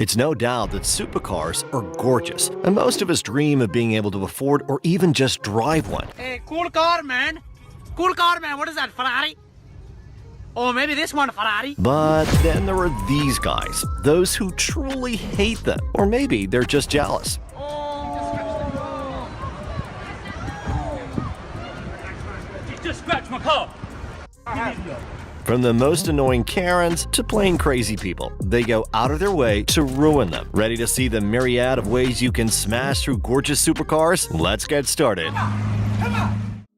It's no doubt that supercars are gorgeous, and most of us dream of being able to afford or even just drive one. Hey, cool car, man. Cool car, man. What is that, Ferrari? Oh, maybe this one, Ferrari. But then there are these guys, those who truly hate them, or maybe they're just jealous. You just scratched my car. From the most annoying Karens to plain crazy people, they go out of their way to ruin them. Ready to see the myriad of ways you can smash through gorgeous supercars? Let's get started.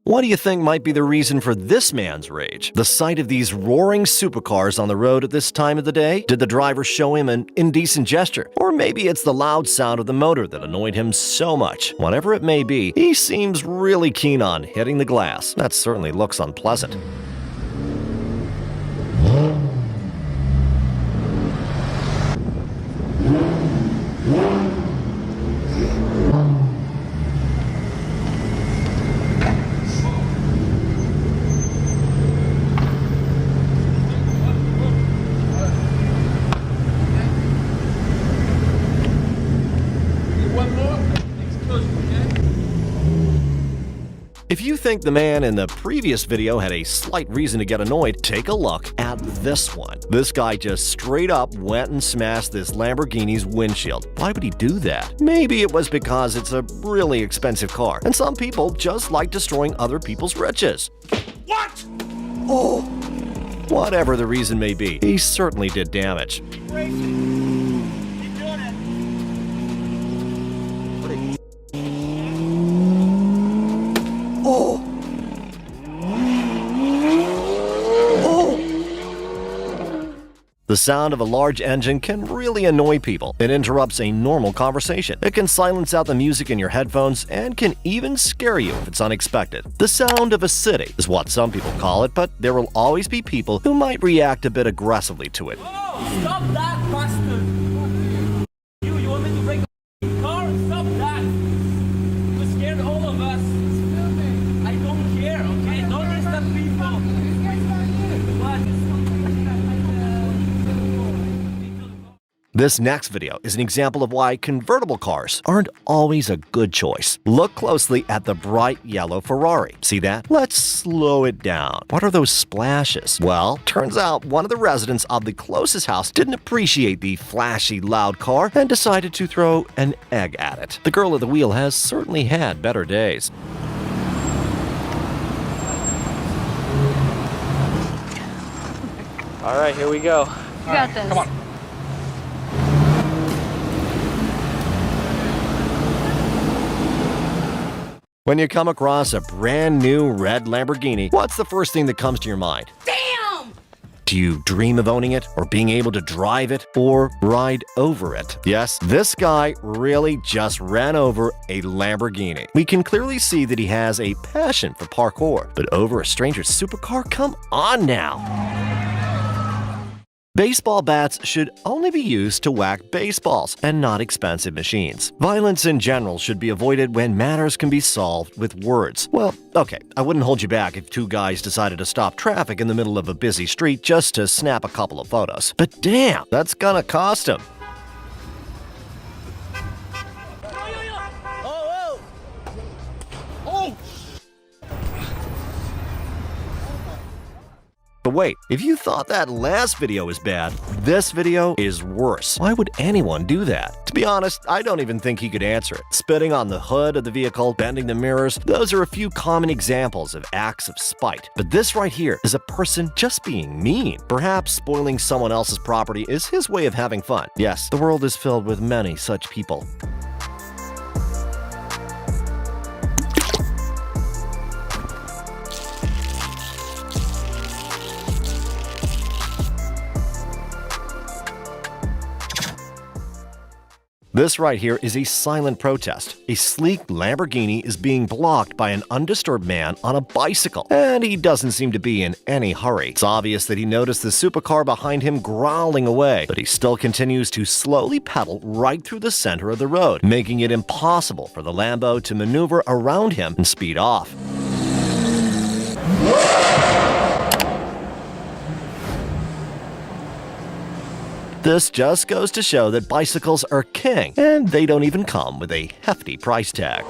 What do you think might be the reason for this man's rage? The sight of these roaring supercars on the road at this time of the day? Did the driver show him an indecent gesture? Or maybe it's the loud sound of the motor that annoyed him so much. Whatever it may be, he seems really keen on hitting the glass. That certainly looks unpleasant. If you think the man in the previous video had a slight reason to get annoyed, take a look at this one. This guy just straight up went and smashed this Lamborghini's windshield. Why would he do that? Maybe it was because it's a really expensive car, and some people just like destroying other people's riches. What? Oh! Whatever the reason may be, he certainly did damage. Oh! Oh! The sound of a large engine can really annoy people. It interrupts a normal conversation. It can silence out the music in your headphones and can even scare you if it's unexpected. The sound of a city is what some people call it, but there will always be people who might react a bit aggressively to it. Oh, stop that, bastard! You want me to break the car? Stop that! You scared all of us. I don't care, okay? Don't disturb people. This next video is an example of why convertible cars aren't always a good choice. Look closely at the bright yellow Ferrari. See that? Let's slow it down. What are those splashes? Well, turns out one of the residents of the closest house didn't appreciate the flashy, loud car and decided to throw an egg at it. The girl at the wheel has certainly had better days. All right, here we go. You got this. Come on. When you come across a brand new red Lamborghini, what's the first thing that comes to your mind? Damn! Do you dream of owning it, or being able to drive it, or ride over it? Yes, this guy really just ran over a Lamborghini. We can clearly see that he has a passion for parkour, but over a stranger's supercar? Come on now! Baseball bats should only be used to whack baseballs and not expensive machines. Violence in general should be avoided when matters can be solved with words. Well, okay, I wouldn't hold you back if two guys decided to stop traffic in the middle of a busy street just to snap a couple of photos. But damn, that's gonna cost them. But wait, if you thought that last video was bad, this video is worse. Why would anyone do that? To be honest, I don't even think he could answer it. Spitting on the hood of the vehicle, bending the mirrors, those are a few common examples of acts of spite. But this right here is a person just being mean. Perhaps spoiling someone else's property is his way of having fun. Yes, the world is filled with many such people. This right here is a silent protest. A sleek Lamborghini is being blocked by an undisturbed man on a bicycle, and he doesn't seem to be in any hurry. It's obvious that he noticed the supercar behind him growling away, but he still continues to slowly pedal right through the center of the road, making it impossible for the Lambo to maneuver around him and speed off. This just goes to show that bicycles are king, and they don't even come with a hefty price tag.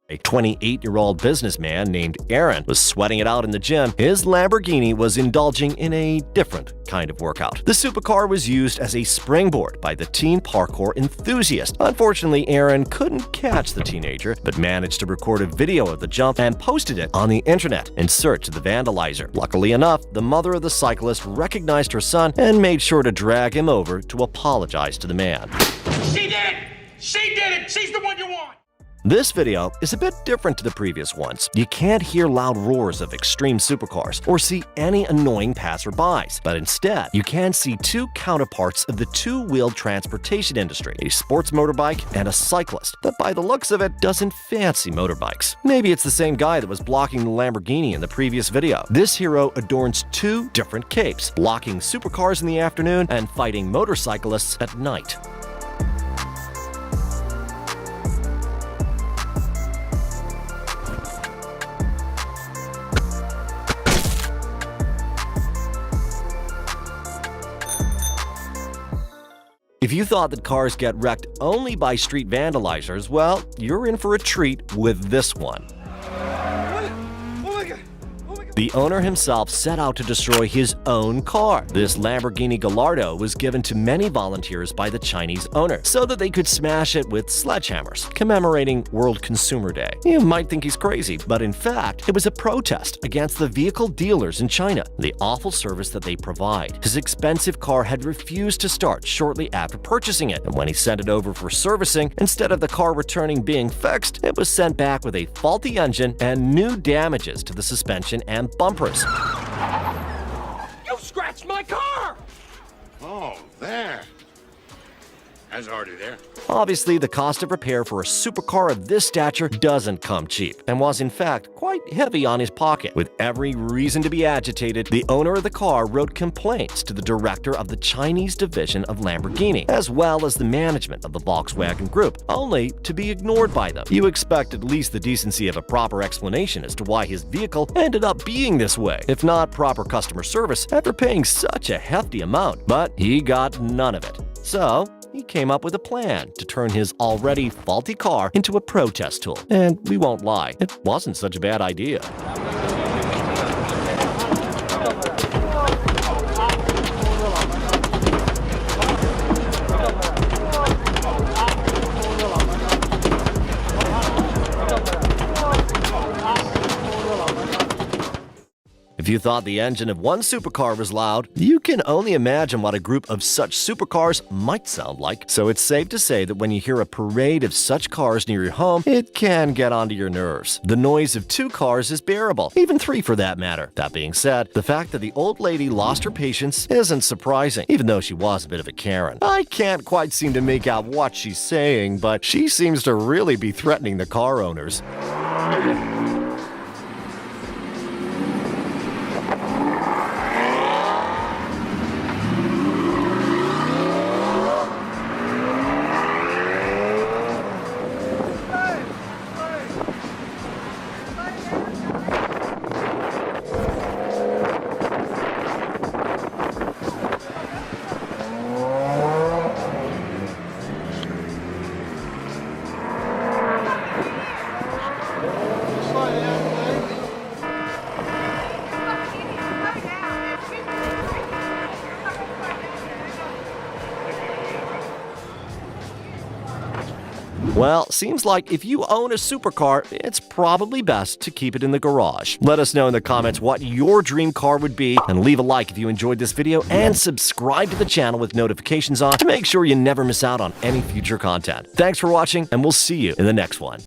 A 28-year-old businessman named Aaron was sweating it out in the gym. His Lamborghini was indulging in a different kind of workout. The supercar was used as a springboard by the teen parkour enthusiast. Unfortunately, Aaron couldn't catch the teenager, but managed to record a video of the jump and posted it on the internet in search of the vandalizer. Luckily enough, the mother of the cyclist recognized her son and made sure to drag him over to apologize to the man. She did it! She did it! She's the one you want! This video is a bit different to the previous ones. You can't hear loud roars of extreme supercars or see any annoying passerbys, but instead, you can see two counterparts of the two-wheeled transportation industry, a sports motorbike and a cyclist that by the looks of it doesn't fancy motorbikes. Maybe it's the same guy that was blocking the Lamborghini in the previous video. This hero adorns two different capes, blocking supercars in the afternoon and fighting motorcyclists at night. If you thought that cars get wrecked only by street vandalizers, well, you're in for a treat with this one. The owner himself set out to destroy his own car. This Lamborghini Gallardo was given to many volunteers by the Chinese owner so that they could smash it with sledgehammers, commemorating World Consumer Day. You might think he's crazy, but in fact, it was a protest against the vehicle dealers in China, the awful service that they provide. His expensive car had refused to start shortly after purchasing it, and when he sent it over for servicing, instead of the car returning being fixed, it was sent back with a faulty engine and new damages to the suspension and bumpers. You scratched my car! Oh, there. That's already there. Obviously, the cost of repair for a supercar of this stature doesn't come cheap, and was in fact quite heavy on his pocket. With every reason to be agitated, the owner of the car wrote complaints to the director of the Chinese division of Lamborghini, as well as the management of the Volkswagen Group, only to be ignored by them. You expect at least the decency of a proper explanation as to why his vehicle ended up being this way, if not proper customer service, after paying such a hefty amount. But he got none of it. So, he came up with a plan to turn his already faulty car into a protest tool. And we won't lie, it wasn't such a bad idea. If you thought the engine of one supercar was loud, you can only imagine what a group of such supercars might sound like. So it's safe to say that when you hear a parade of such cars near your home, it can get onto your nerves. The noise of two cars is bearable, even three for that matter. That being said, the fact that the old lady lost her patience isn't surprising, even though she was a bit of a Karen. I can't quite seem to make out what she's saying, but she seems to really be threatening the car owners. Well, seems like if you own a supercar, it's probably best to keep it in the garage. Let us know in the comments what your dream car would be, and leave a like if you enjoyed this video, and subscribe to the channel with notifications on to make sure you never miss out on any future content. Thanks for watching, and we'll see you in the next one.